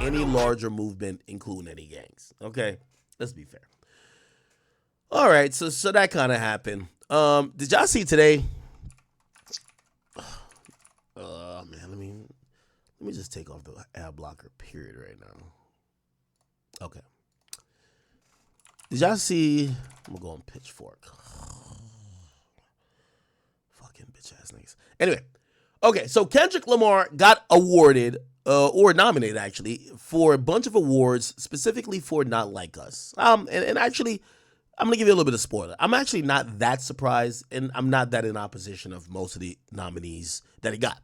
Any larger movement, including any gangs. Okay, let's be fair. All right, so that kind of happened. Did y'all see today? Man, let me just take off the ad blocker period right now. Okay. Did y'all see? I'm gonna go on Pitchfork. Fucking bitch ass niggas. Anyway, okay, so Kendrick Lamar got awarded, or nominated actually, for a bunch of awards, specifically for Not Like Us. And actually, I'm gonna give you a little bit of spoiler. I'm actually not that surprised, and I'm not that in opposition of most of the nominees that he got.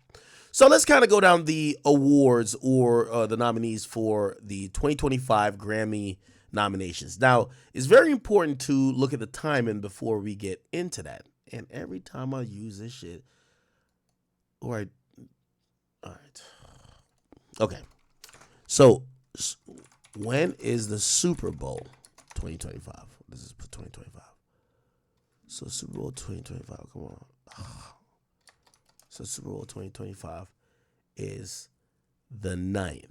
So let's kind of go down the awards or the nominees for the 2025 Grammy nominations. Now, it's very important to look at the timing before we get into that. And every time I use this shit, all right. Okay. So, when is the Super Bowl 2025? This is 2025. So, Super Bowl 2025, come on. So, Super Bowl 2025 is the 9th.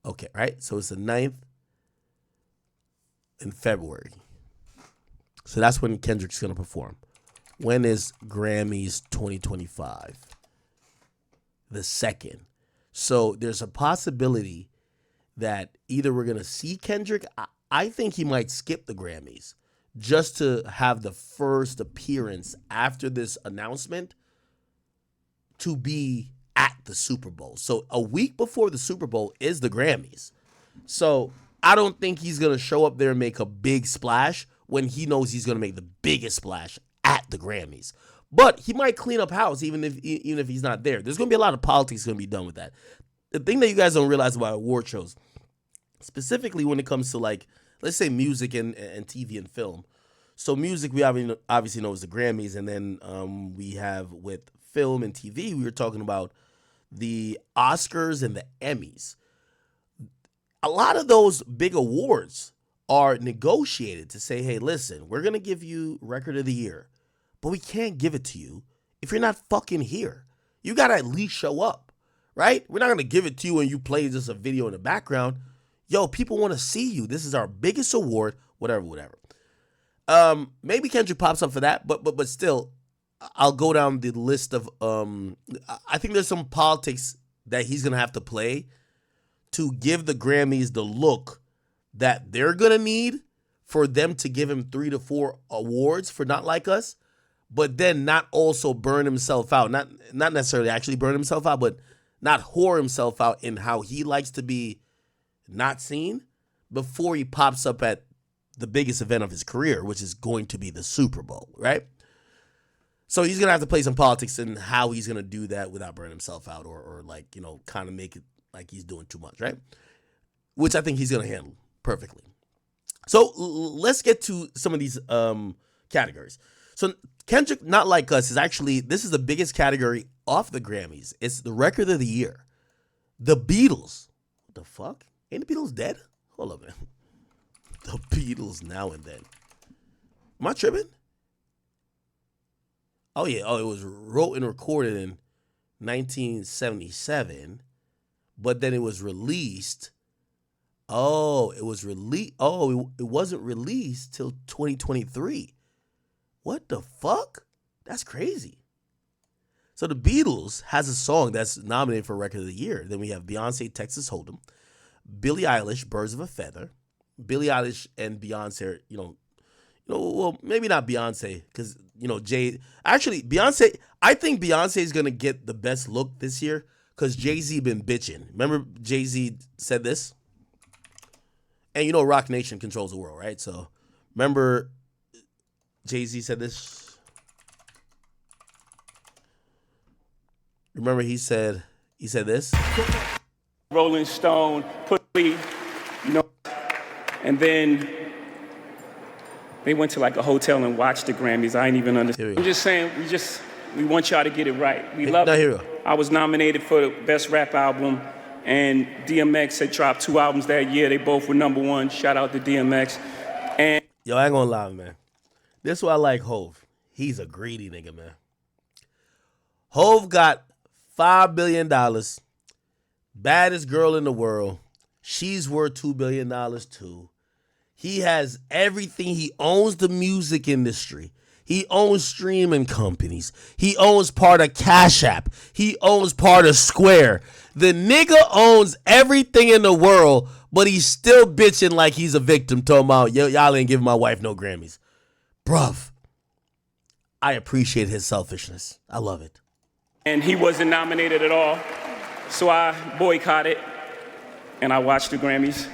Okay, right? So, it's the 9th in February. So, that's when Kendrick's going to perform. When is Grammys 2025? The 2nd. So, there's a possibility that either we're going to see Kendrick. I think he might skip the Grammys just to have the first appearance after this announcement to be at the Super Bowl. So a week before the Super Bowl is the Grammys. So I don't think he's going to show up there and make a big splash when he knows he's going to make the biggest splash at the Grammys. But he might clean up house even if he's not there. There's going to be a lot of politics going to be done with that. The thing that you guys don't realize about award shows, specifically when it comes to, like, let's say music and TV and film. So music, we obviously know is the Grammys, and then we have with film and TV, we were talking about the Oscars and the Emmys. A lot of those big awards are negotiated to say, hey, listen, we're going to give you Record of the Year, but we can't give it to you if you're not fucking here. You got to at least show up, right? We're not going to give it to you when you play just a video in the background. Yo, people want to see you. This is our biggest award, whatever. Maybe Kendrick pops up for that, but still, I'll go down the list of, I think there's some politics that he's going to have to play to give the Grammys the look that they're going to need for them to give him 3 to 4 awards for Not Like Us, but then not also burn himself out. Not necessarily actually burn himself out, but not whore himself out in how he likes to be not seen before he pops up at the biggest event of his career, which is going to be the Super Bowl, right? So he's going to have to play some politics in how he's going to do that without burning himself out or like, kind of make it like he's doing too much, right? Which I think he's going to handle perfectly. So let's get to some of these categories. So Kendrick Not Like Us is actually, this is the biggest category off the Grammys. It's the Record of the Year. The Beatles. What the fuck? Ain't the Beatles dead? Hold up, man. The Beatles Now and Then. Am I tripping? Oh, yeah. Oh, it was wrote and recorded in 1977, but then it was released. Oh, it was released. Oh, it wasn't released till 2023. What the fuck? That's crazy. So the Beatles has a song that's nominated for Record of the Year. Then we have Beyonce, Texas Hold'em, Billie Eilish, Birds of a Feather. Billie Eilish and Beyonce, well, maybe not Beyonce, because, Beyonce, I think Beyonce is going to get the best look this year because Jay-Z been bitching. Remember Jay-Z said this? And Rock Nation controls the world, right? So remember Jay-Z said this? Remember he said this? Rolling Stone, pussy, and then they went to like a hotel and watched the Grammys. I ain't even understand. I'm just saying, we want y'all to get it right. We love it. I was nominated for the Best Rap Album, and DMX had dropped 2 albums that year. They both were #1. Shout out to DMX. And yo, I ain't gonna lie, man. This is why I like Hov. He's a greedy nigga, man. Hov got $5 billion. Baddest girl in the world. She's worth $2 billion too. He has everything. He owns the music industry. He owns streaming companies. He owns part of Cash App. He owns part of Square. The nigga owns everything in the world, but he's still bitching like he's a victim, talking about, y'all ain't giving my wife no Grammys. Bruv, I appreciate his selfishness. I love it. And he wasn't nominated at all, so I boycotted, and I watched the Grammys.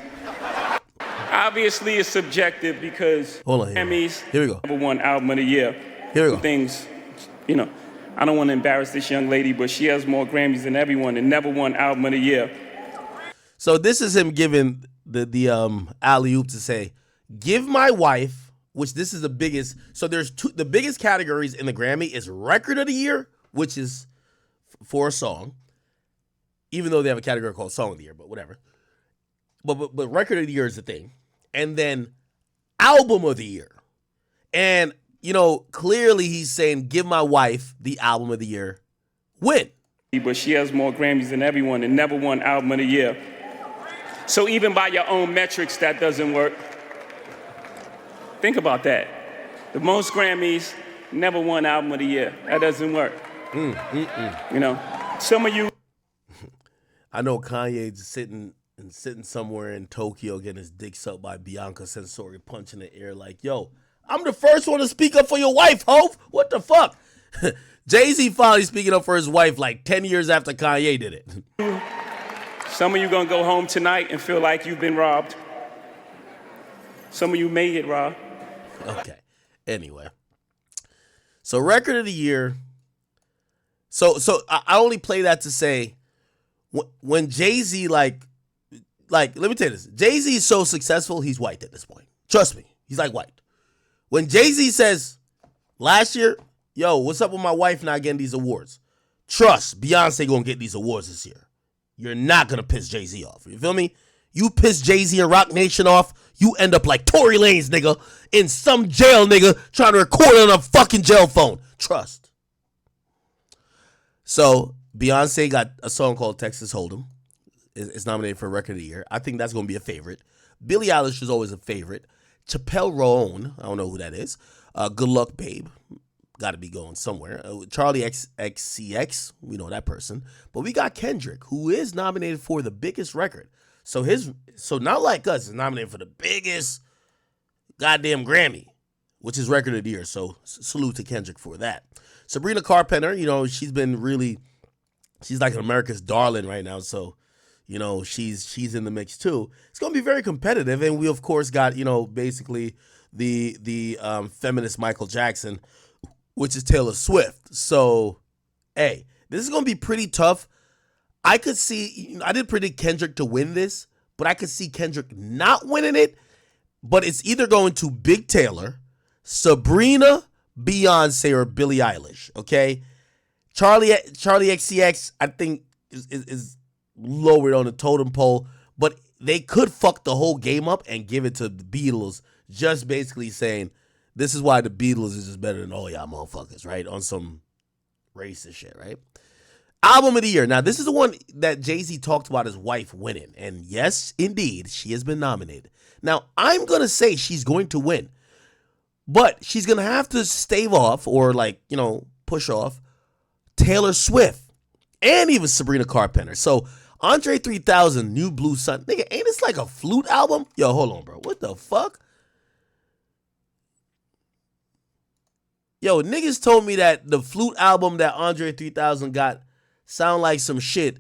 Obviously, it's subjective because Grammys, here we go. Number one album of the year. Here we go. Things, I don't want to embarrass this young lady, but she has more Grammys than everyone and never won album of the year. So this is him giving the alley-oop to say, give my wife, which this is the biggest. So there's the biggest categories in the Grammy is record of the year, which is for a song, even though they have a category called song of the year, but whatever. But record of the year is the thing. And then album of the year. And, clearly he's saying, give my wife the album of the year win. But she has more Grammys than everyone and never won album of the year. So even by your own metrics, that doesn't work. Think about that. The most Grammys, never won album of the year. That doesn't work. Some of you. I know Kanye's sitting somewhere in Tokyo getting his dick sucked by Bianca Censori, punching the air like, yo, I'm the first one to speak up for your wife, Hov. What the fuck? Jay-Z finally speaking up for his wife like 10 years after Kanye did it. Some of you gonna go home tonight and feel like you've been robbed. Some of you may get robbed. Okay. Anyway. So record of the year. So I only play that to say when Jay-Z like let me tell you this. Jay-Z is so successful, he's white at this point. Trust me. He's like white. When Jay-Z says last year, yo, what's up with my wife not getting these awards? Trust, Beyonce gonna get these awards this year. You're not gonna piss Jay-Z off. You feel me? You piss Jay-Z and Rock Nation off, you end up like Tory Lanez, nigga, in some jail, nigga, trying to record on a fucking jail phone. Trust. So, Beyonce got a song called Texas Hold'em. It's nominated for Record of the Year. I think that's going to be a favorite. Billie Eilish is always a favorite. Chappelle Roan, I don't know who that is. Good Luck Babe, got to be going somewhere. Charlie XCX, we know that person. But we got Kendrick, who is nominated for the biggest record. So not like us, is nominated for the biggest goddamn Grammy, which is Record of the Year. So salute to Kendrick for that. Sabrina Carpenter, she's like America's darling right now. So, she's in the mix too. It's going to be very competitive. And we, of course, got, basically the feminist Michael Jackson, which is Taylor Swift. So, hey, this is going to be pretty tough. I did predict Kendrick to win this, but I could see Kendrick not winning it. But it's either going to Big Taylor, Sabrina, Beyonce, or Billie Eilish, okay? Charlie XCX, I think, is lowered on the totem pole, but they could fuck the whole game up and give it to the Beatles, just basically saying, this is why the Beatles is just better than all y'all motherfuckers, right? On some racist shit, right? Album of the year. Now, this is the one that Jay-Z talked about his wife winning, and yes, indeed, she has been nominated. Now, I'm going to say she's going to win, but she's going to have to stave off or push off Taylor Swift and even Sabrina Carpenter. So Andre 3000, New Blue Sun. Nigga, ain't this like a flute album? Yo, hold on, bro. What the fuck? Yo, niggas told me that the flute album that Andre 3000 got sound like some shit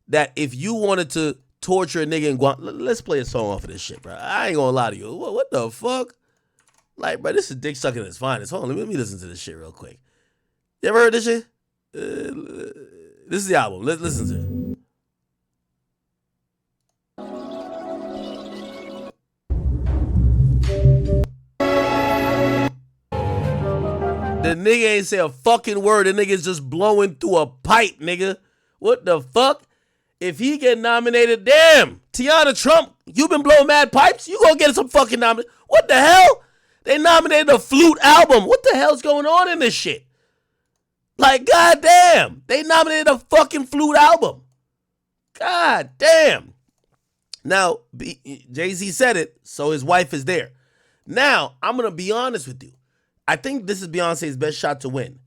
that if you wanted to torture a nigga in let's play a song off of this shit, bro. I ain't gonna lie to you. What the fuck? Like, bro, this is dick sucking at its finest. Hold on, let me listen to this shit real quick. You ever heard this shit? This is the album. Let's listen to it. The nigga ain't say a fucking word. The nigga's just blowing through a pipe, nigga. What the fuck? If he get nominated, damn, Tiana Trump, you been blowing mad pipes? You gonna get some fucking nomination. What the hell? They nominated a flute album. What the hell's going on in this shit? Like, goddamn, they nominated a fucking flute album. God damn. Now, Jay-Z said it, so his wife is there. Now, I'm going to be honest with you. I think this is Beyonce's best shot to win.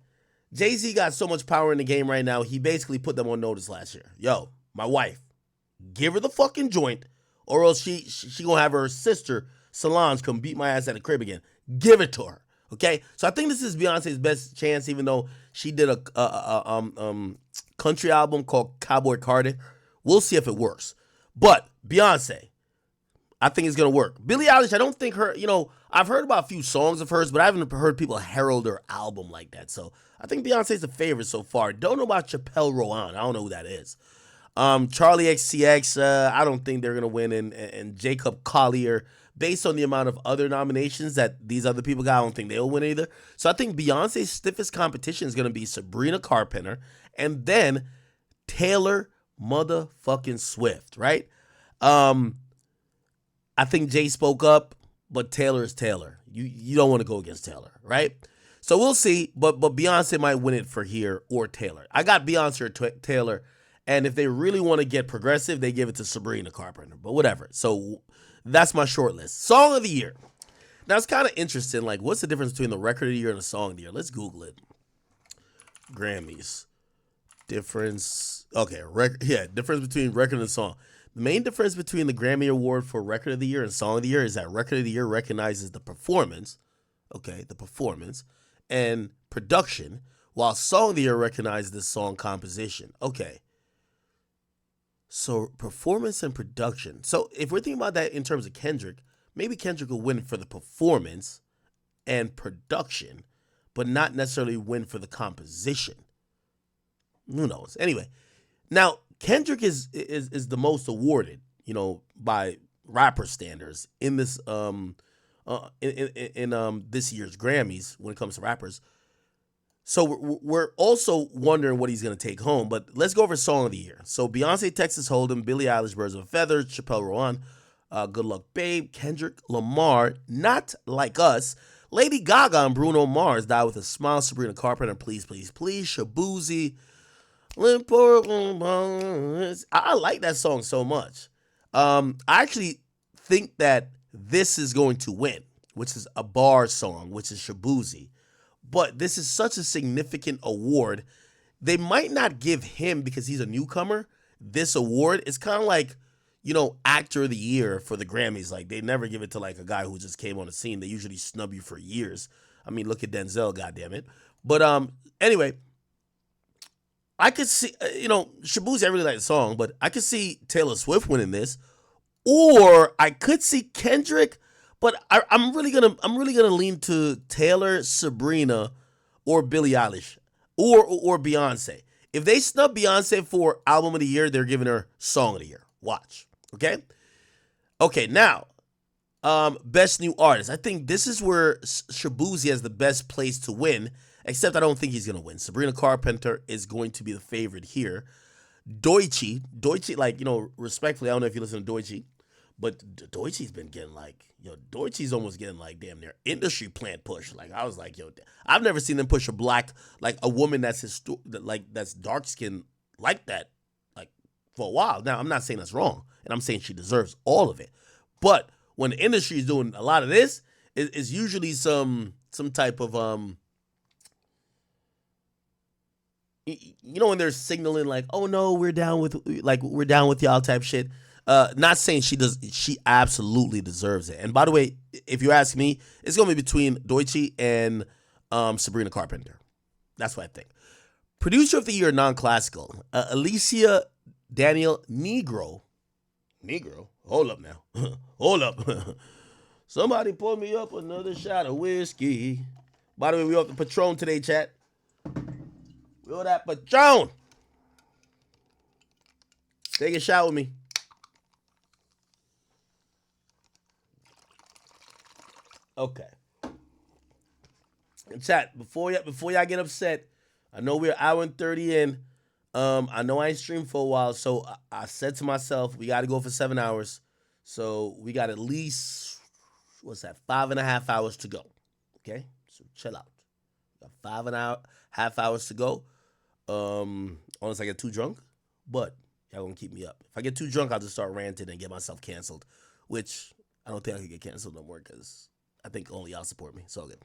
Jay-Z got so much power in the game right now, he basically put them on notice last year. Yo, my wife, give her the fucking joint, or else she going to have her sister, Solange, come beat my ass at the crib again. Give it to her. Okay? So I think this is Beyonce's best chance, even though she did a country album called Cowboy Carter. We'll see if it works. But Beyonce, I think it's going to work. Billie Eilish, I don't think her, I've heard about a few songs of hers, but I haven't heard people herald her album like that. So I think Beyonce's the favorite so far. Don't know about Chappelle Rowan. I don't know who that is. Charlie XCX, I don't think they're going to win. And Jacob Collier, based on the amount of other nominations that these other people got, I don't think they'll win either. So I think Beyonce's stiffest competition is going to be Sabrina Carpenter and then Taylor motherfucking Swift, right? I think Jay spoke up, but Taylor is Taylor. You don't want to go against Taylor, right? So we'll see, but Beyonce might win it for here or Taylor. I got Beyonce or Taylor, and if they really want to get progressive, they give it to Sabrina Carpenter, but whatever. So that's my short list. Song of the year. Now, it's kind of interesting, like, what's the difference between the record of the year and the song of the year? Let's Google it. Grammys. Difference. Okay, difference between record and song. The main difference between the Grammy Award for Record of the Year and Song of the Year is that Record of the Year recognizes the performance, and production, while Song of the Year recognizes the song composition. Okay. So performance and production. So if we're thinking about that in terms of Kendrick, maybe Kendrick will win for the performance and production, but not necessarily win for the composition. Who knows? Anyway, now Kendrick is the most awarded, by rapper standards in this this year's Grammys when it comes to rappers. So we're also wondering what he's going to take home, but let's go over Song of the Year. So Beyonce, Texas Hold'em, Billie Eilish, Birds of a Feather, Chappelle Rowan, Good Luck Babe, Kendrick Lamar, Not Like Us, Lady Gaga and Bruno Mars, Die With a Smile, Sabrina Carpenter, Please, Please, Please, Shabuzi, I like that song so much. I actually think that this is going to win, which is a bar song, which is Shabuzi. But this is such a significant award. They might not give him, because he's a newcomer, this award. It's kind of like, Actor of the Year for the Grammys. Like, they never give it to, like, a guy who just came on the scene. They usually snub you for years. I mean, look at Denzel, goddammit. But anyway, I could see, Shabuzi, I really like the song, but I could see Taylor Swift winning this, or I could see Kendrick, but I'm really gonna lean to Taylor, Sabrina, or Billie Eilish, or Beyonce. If they snub Beyonce for Album of the Year, they're giving her Song of the Year. Watch, okay? Okay, now, Best New Artist. I think this is where Shabuzi has the best place to win. Except I don't think he's going to win. Sabrina Carpenter is going to be the favorite here. Doechii, like, respectfully, I don't know if you listen to Doechii, but Doechi's been getting Doechi's almost getting like damn near industry plant push. Like, I was like, I've never seen them push a black, like a woman that's that's dark skinned like that, like for a while. Now, I'm not saying that's wrong, and I'm saying she deserves all of it. But when the industry is doing a lot of this, it's usually some type of when they're signaling like, oh no, we're down with y'all type shit. Not saying she does. She absolutely deserves it. And by the way, if you ask me, it's gonna be between Doechii and Sabrina Carpenter. That's what I think. Producer of the Year, non-classical, Alicia Daniel Negro. Hold up now. Hold up. Somebody pour me up another shot of whiskey. By the way, we off the Patron today, chat. We owe that Patron. Take a shot with me. Okay. And chat, before y'all get upset, I know we're an hour and 30 in. I know I ain't streamed for a while, so I said to myself, we got to go for 7 hours. So we got at least, 5.5 hours to go. Okay? So chill out. We got 5.5 half hours to go. Unless I get too drunk. But y'all gonna keep me up. If I get too drunk, I'll just start ranting and get myself canceled. Which I don't think I can get canceled no more because I think only y'all support me. So good.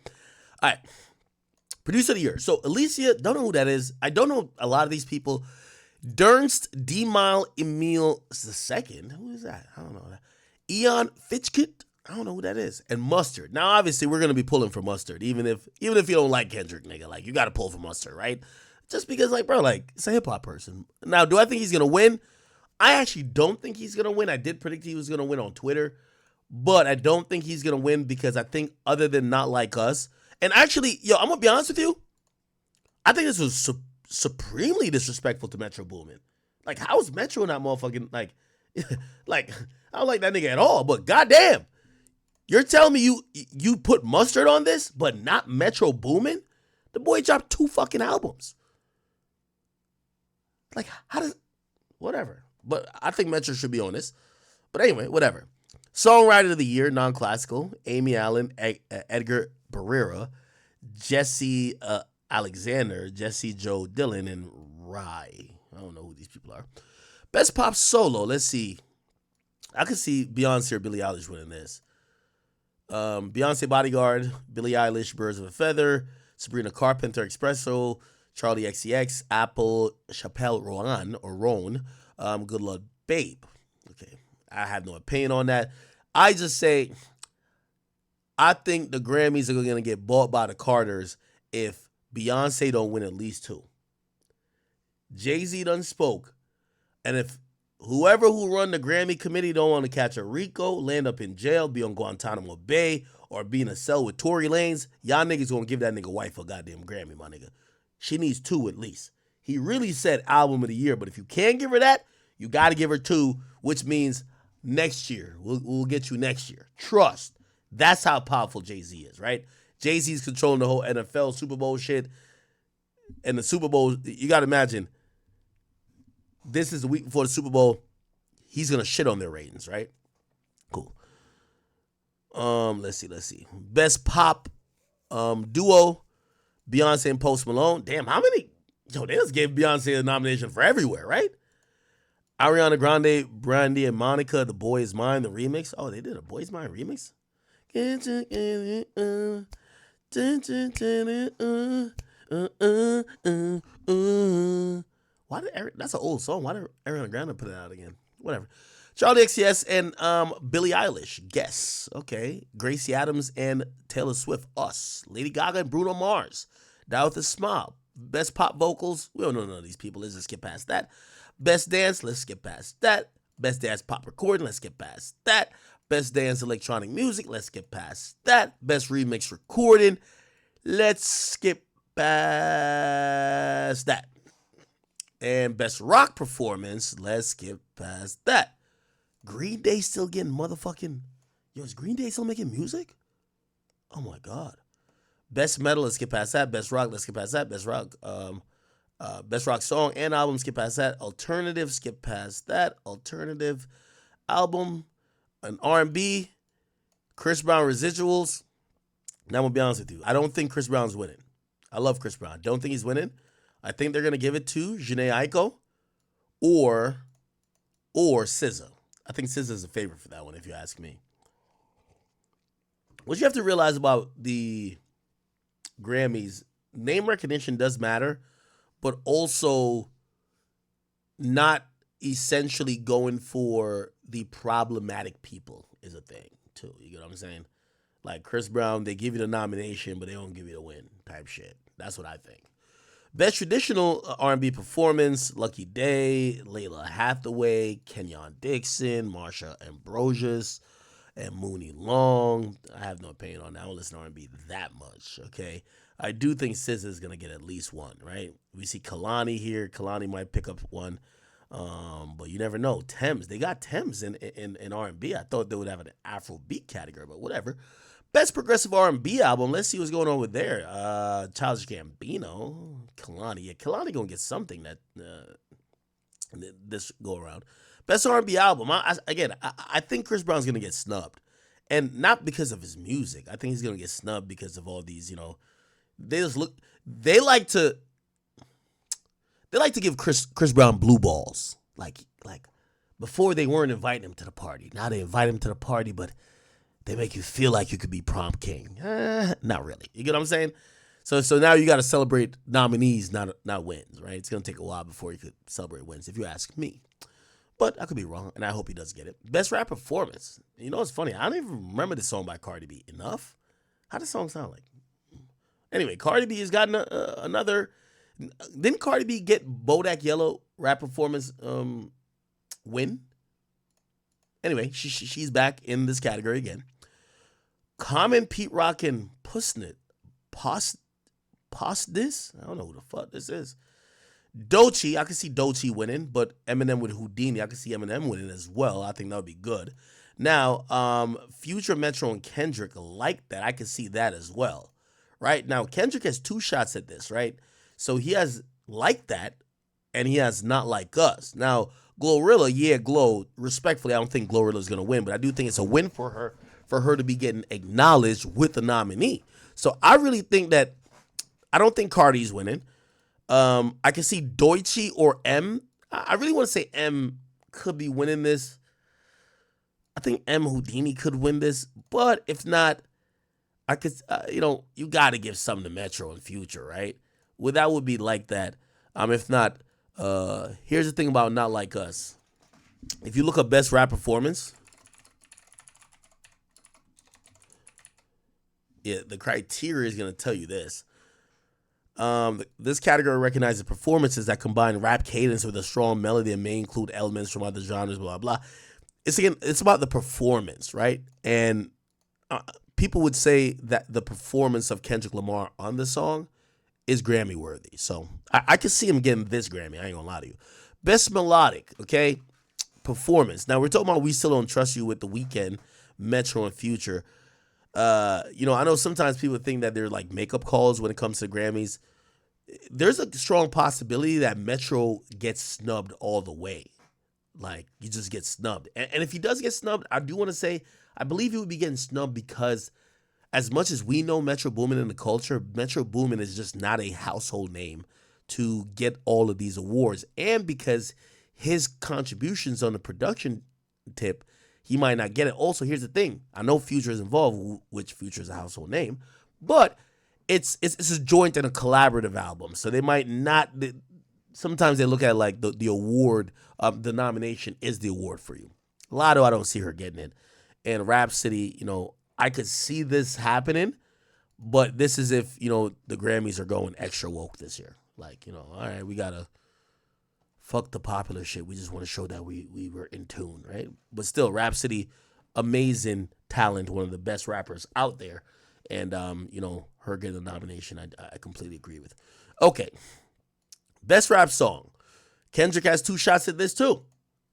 All right. Producer of the year. So Alicia, don't know who that is. I don't know a lot of these people. Dernst Demile Emile II. Who is that? I don't know that. Eon Fitchkit. I don't know who that is. And Mustard. Now, obviously, we're gonna be pulling for Mustard, even if you don't like Kendrick, nigga. Like, you gotta pull for Mustard, right? Just because, like, bro, like, it's a hip hop person. Now, do I think he's gonna win? I actually don't think he's gonna win. I did predict he was gonna win on Twitter, but I don't think he's gonna win because I think other than Not Like Us. And actually, yo, I'm gonna be honest with you. I think this was supremely disrespectful to Metro Boomin. Like, how is Metro not motherfucking like, like I don't like that nigga at all. But goddamn, you're telling me you put Mustard on this, but not Metro Boomin? The boy dropped 2 fucking albums. Like, how does whatever? But I think Metro should be on this. But anyway, whatever. Songwriter of the Year, non-classical: Amy Allen, Edgar Barrera, Jesse Alexander, Jesse Joe Dillon, and Rye. I don't know who these people are. Best Pop Solo. Let's see. I could see Beyonce or Billie Eilish winning this. Beyonce, Bodyguard; Billie Eilish, Birds of a Feather; Sabrina Carpenter, Espresso; Charlie XCX, Apple, Chappelle Roan, Good Lord Babe. Okay, I have no opinion on that. I just say, I think the Grammys are going to get bought by the Carters if Beyonce don't win at least 2. Jay-Z done spoke, and if whoever who run the Grammy committee don't want to catch a RICO, land up in jail, be on Guantanamo Bay, or be in a cell with Tory Lanez, y'all niggas gonna give that nigga wife a goddamn Grammy, my nigga. She needs 2 at least. He really said album of the year, but if you can't give her that, you got to give her 2, which means next year. We'll get you next year. Trust. That's how powerful Jay-Z is, right? Jay-Z's controlling the whole NFL Super Bowl shit. And the Super Bowl, you got to imagine, this is the week before the Super Bowl. He's going to shit on their ratings, right? Cool. Let's see. Best pop duo: Beyonce and Post Malone. Damn, how many? Yo, they just gave Beyonce a nomination for everywhere, right? Ariana Grande, Brandy and Monica, The Boy Is Mine, the remix. Oh, they did a Boy Is Mine remix? Why did that's an old song. Why did Ariana Grande put it out again? Whatever. Charlie XCX and Billie Eilish. Guess. Okay. Gracie Adams and Taylor Swift. Us. Lady Gaga and Bruno Mars. Die With a Smile. Best pop vocals. We don't know none of these people. Let's just skip past that. Best dance. Let's skip past that. Best dance pop recording. Let's skip past that. Best dance electronic music. Let's skip past that. Best remix recording. Let's skip past that. And best rock performance. Let's skip past that. Green Day still getting motherfucking... Yo, is Green Day still making music? Oh my God. Best metal, let's skip past that. Best rock, let's skip past that. Best rock song and album, skip past that. Alternative, skip past that. Alternative album, an R&B, Chris Brown residuals. Now I'm gonna be honest with you. I don't think Chris Brown's winning. I love Chris Brown. Don't think he's winning. I think they're gonna give it to Jhené Aiko or SZA. I think SZA's a favorite for that one, if you ask me. What you have to realize about the Grammys, name recognition does matter, but also not essentially going for the problematic people is a thing too. You get what I'm saying? Like Chris Brown, they give you the nomination, but they don't give you the win type shit. That's what I think. Best traditional R&B performance: Lucky Day, Layla Hathaway, Kenyon Dixon, Marsha Ambrosius, and Mooney Long. I have no opinion on that. I don't listen to R&B that much, okay? I do think SZA is going to get at least one, right? We see Kalani here. Kalani might pick up one, but you never know. Thames, they got Thames in R&B. I thought they would have an Afrobeat category, but whatever. Best progressive R&B album. Let's see what's going on with there. Childish Gambino, Kalani. Yeah, Kalani going to get something that this go around. Best R&B album. I think Chris Brown's going to get snubbed. And not because of his music. I think he's going to get snubbed because of all these, They just look. They like to give Chris Brown blue balls. Like before they weren't inviting him to the party. Now they invite him to the party, but they make you feel like you could be prom king. Not really. You get what I'm saying? So now you got to celebrate nominees, not wins, right? It's gonna take a while before you could celebrate wins, if you ask me. But I could be wrong, and I hope he does get it. Best rap performance. You know what's funny? I don't even remember this song by Cardi B. Enough? How does the song sound like? Anyway, Cardi B has gotten another. Didn't Cardi B get Bodak Yellow rap performance win? Anyway, she's back in this category again. Common, Pete Rock, and Pussnit. This? I don't know who the fuck this is. Doechii, I can see Doechii winning, but Eminem with Houdini, I can see Eminem winning as well. I think that would be good. Now, Future, Metro, and Kendrick like that. I can see that as well. Right? Now, Kendrick has 2 shots at this, right? So he has Like That, and he has Not Like Us. Now, Glorilla, yeah, Glow, respectfully, I don't think Glorilla's going to win, but I do think it's a win for her to be getting acknowledged with the nominee. So I really think that, I don't think Cardi's winning. I can see Doechii or M. I really want to say M could be winning this. I think M Houdini could win this, but if not, I could, you got to give something to Metro and Future, right? Well, that would be Like That. If not, here's the thing about Not Like Us. If you look up best rap performance, yeah, the criteria is going to tell you this. This category recognizes performances that combine rap cadence with a strong melody and may include elements from other genres, blah, blah, blah. It's about the performance, right? And people would say that the performance of Kendrick Lamar on the song is Grammy worthy. So I could see him getting this Grammy. I ain't gonna lie to you. Best melodic, okay? Performance. Now we're talking about We Still Don't Trust You with The Weeknd, Metro, and Future. I know sometimes people think that they're like makeup calls when it comes to Grammys. There's a strong possibility that Metro gets snubbed all the way. Like, you just get snubbed. And if he does get snubbed, I do want to say, I believe he would be getting snubbed because as much as we know Metro Boomin in the culture, Metro Boomin is just not a household name to get all of these awards. And because his contributions on the production tip, he might not get it. Also, here's the thing. I know Future is involved, which Future is a household name, but it's a joint and a collaborative album. So they might not, sometimes they look at like the award, the nomination is the award for you. Lotto, I don't see her getting it. And Rhapsody, I could see this happening, but this is if, the Grammys are going extra woke this year. Like, all right, we got to fuck the popular shit. We just want to show that we were in tune, right? But still, Rhapsody, amazing talent, one of the best rappers out there. And, her getting the nomination, I completely agree with. Okay. Best rap song. Kendrick has 2 shots at this too.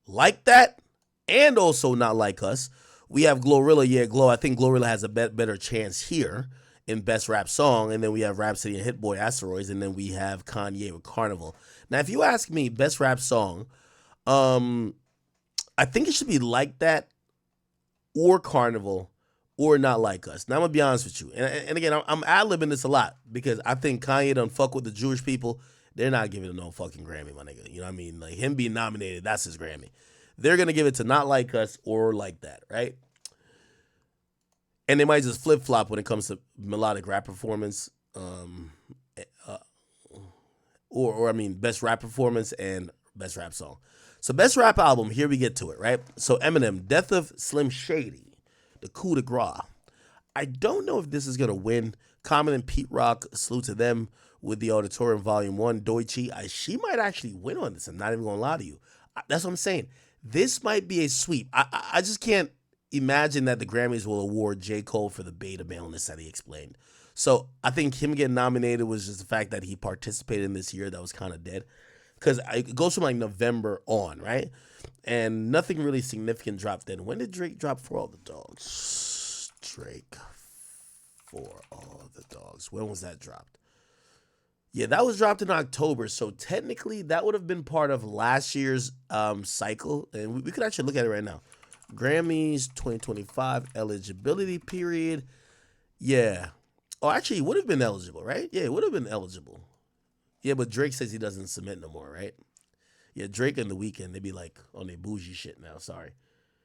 Like That and also Not Like Us. We have Glorilla, yeah, Glow. I think Glorilla has a better chance here in best rap song. And then we have Rhapsody and Hit Boy, Asteroids. And then we have Kanye with Carnival. Now, if you ask me, best rap song, I think it should be Like That or Carnival or Not Like Us. Now, I'm going to be honest with you. And again, I'm ad-libbing this a lot because I think Kanye done fuck with the Jewish people. They're not giving him no fucking Grammy, my nigga. You know what I mean? Like, him being nominated, that's his Grammy. They're going to give it to Not Like Us or Like That, right? And they might just flip-flop when it comes to melodic rap performance. Best rap performance and best rap song. So best rap album, here we get to it, right? So Eminem, Death of Slim Shady, the coup de grace. I don't know if this is going to win. Common and Pete Rock, salute to them with the Auditorium Volume 1. Doechii, she might actually win on this. I'm not even going to lie to you. That's what I'm saying. This might be a sweep. I just can't imagine that the Grammys will award J. Cole for the beta maleness that he explained. So I think him getting nominated was just the fact that he participated in this year that was kind of dead. Because it goes from like November on, right? And nothing really significant dropped then. When did Drake drop For All the Dogs? Drake For All the Dogs. When was that dropped? Yeah, that was dropped in October. So technically, that would have been part of last year's cycle. And we could actually look at it right now. Grammys 2025 eligibility period. Yeah. Oh, actually, he would have been eligible, right? Yeah, he would have been eligible. Yeah, but Drake says he doesn't submit no more, right? Yeah, Drake and The Weeknd, they be like on their bougie shit now. Sorry.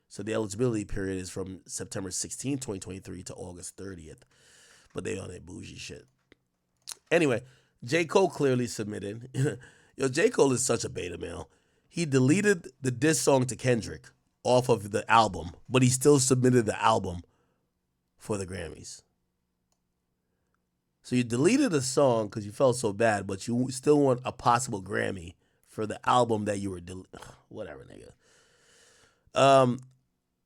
So the eligibility period is from September 16th, 2023 to August 30th. But they on their bougie shit. Anyway, J. Cole clearly submitted. Yo, J. Cole is such a beta male. He deleted the diss song to Kendrick off of the album, but he still submitted the album for the Grammys. So you deleted a song because you felt so bad, but you still want a possible Grammy for the album that you were whatever, nigga.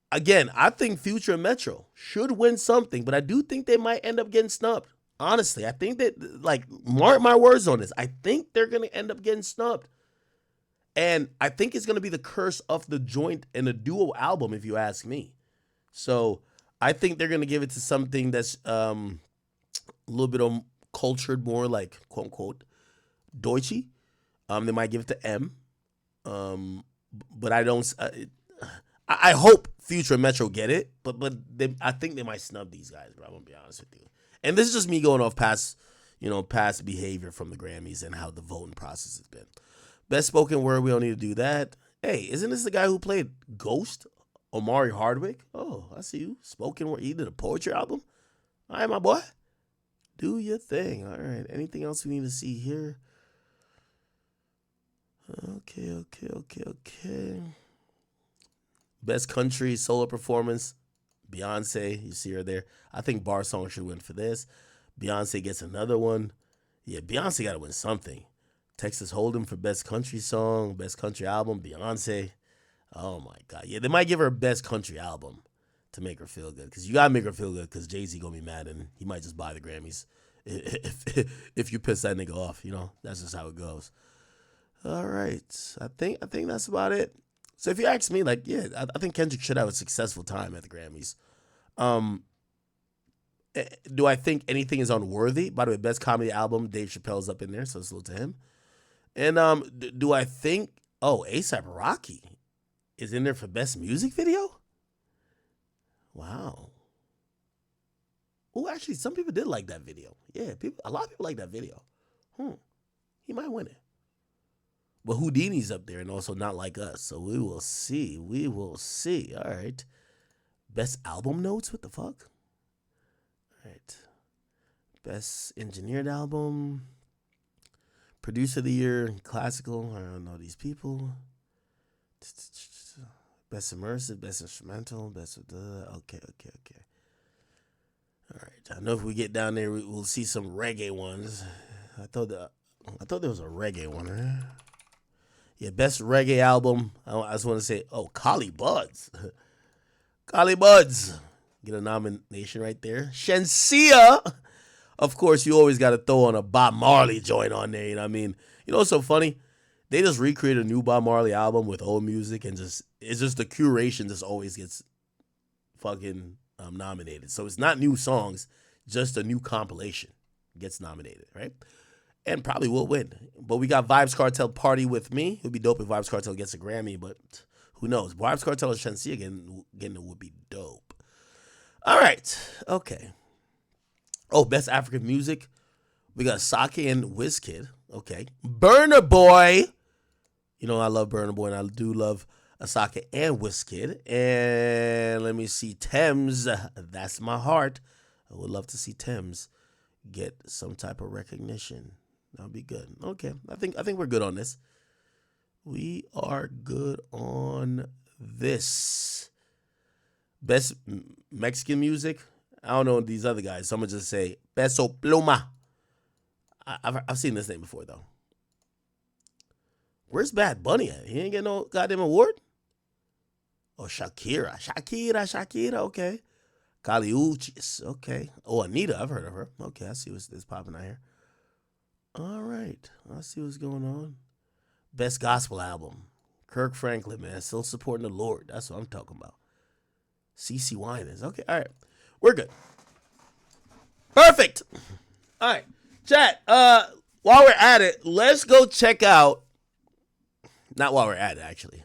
Again, I think Future and Metro should win something, but I do think they might end up getting snubbed. Honestly, I think that, like, mark my words on this. I think they're going to end up getting snubbed. And I think it's going to be the curse of the joint and the duo album, if you ask me. So I think they're going to give it to something that's a little bit cultured, more like, quote unquote, Deutsche. They might give it to M. But I don't. I hope Future and Metro get it, but I think they might snub these guys, bro. I'm gonna be honest with you. And this is just me going off past behavior from the Grammys and how the voting process has been. Best spoken word, we don't need to do that. Hey, isn't this the guy who played Ghost, Omari Hardwick? Oh, I see you. Spoken word. He did a poetry album. All right, my boy. Do your thing. All right. Anything else we need to see here? Okay. Best country solo performance, Beyonce. You see her there. I think Bar Song should win for this. Beyonce gets another one. Yeah, Beyonce got to win something. Texas Hold'em for best country song, best country album, Beyonce. Oh my God. Yeah, they might give her best country album to make her feel good. Because you got to make her feel good because Jay-Z going to be mad and he might just buy the Grammys if you piss that nigga off. That's just how it goes. All right. I think that's about it. So if you ask me, like, yeah, I think Kendrick should have a successful time at the Grammys. Do I think anything is unworthy? By the way, best comedy album, Dave Chappelle's up in there, so salute to him. And do I think, A$AP Rocky is in there for best music video? Wow. Oh, actually, some people did like that video. Yeah, a lot of people like that video. He might win it. But Houdini's up there and also Not Like Us. So we will see. All right. Best album notes? What the fuck? All right. Best engineered album. Producer of the year. Classical. I don't know these people. Best immersive. Best instrumental. Best of the. Okay. All right. I know if we get down there, we'll see some reggae ones. I thought there was a reggae one, right? Yeah, best reggae album. I just want to say, Collie Buddz. Collie Buddz. Get a nomination right there. Shenseea. Of course, you always got to throw on a Bob Marley joint on there. You know what I mean? You know what's so funny? They just recreated a new Bob Marley album with old music and it's just the curation just always gets fucking nominated. So it's not new songs, just a new compilation gets nominated, right? And probably will win. But we got Vybz Kartel, Party With Me. It would be dope if Vybz Kartel gets a Grammy, but who knows? Vybz Kartel and Shenseea getting it would be dope. All right. Okay. Best African music. We got Sake and Wizkid. Okay. Burna Boy. I love Burna Boy, and I do love Asake and Wizkid. And let me see. Thames. That's my heart. I would love to see Thames get some type of recognition. That'll be good. Okay. I think we're good on this. We are good on this. Best Mexican music. I don't know these other guys, so I'm going to just say Peso Pluma. I've seen this name before, though. Where's Bad Bunny at? He ain't getting no goddamn award? Shakira. Okay. Kali Uchis. Okay. Anita. I've heard of her. Okay, I see what's popping out here. All right. I see what's going on. Best gospel album. Kirk Franklin, man. Still supporting the Lord. That's what I'm talking about. CeCe Winans. Okay. All right. We're good. Perfect. All right. Chat. While we're at it, let's go check out. Not while we're at it, actually.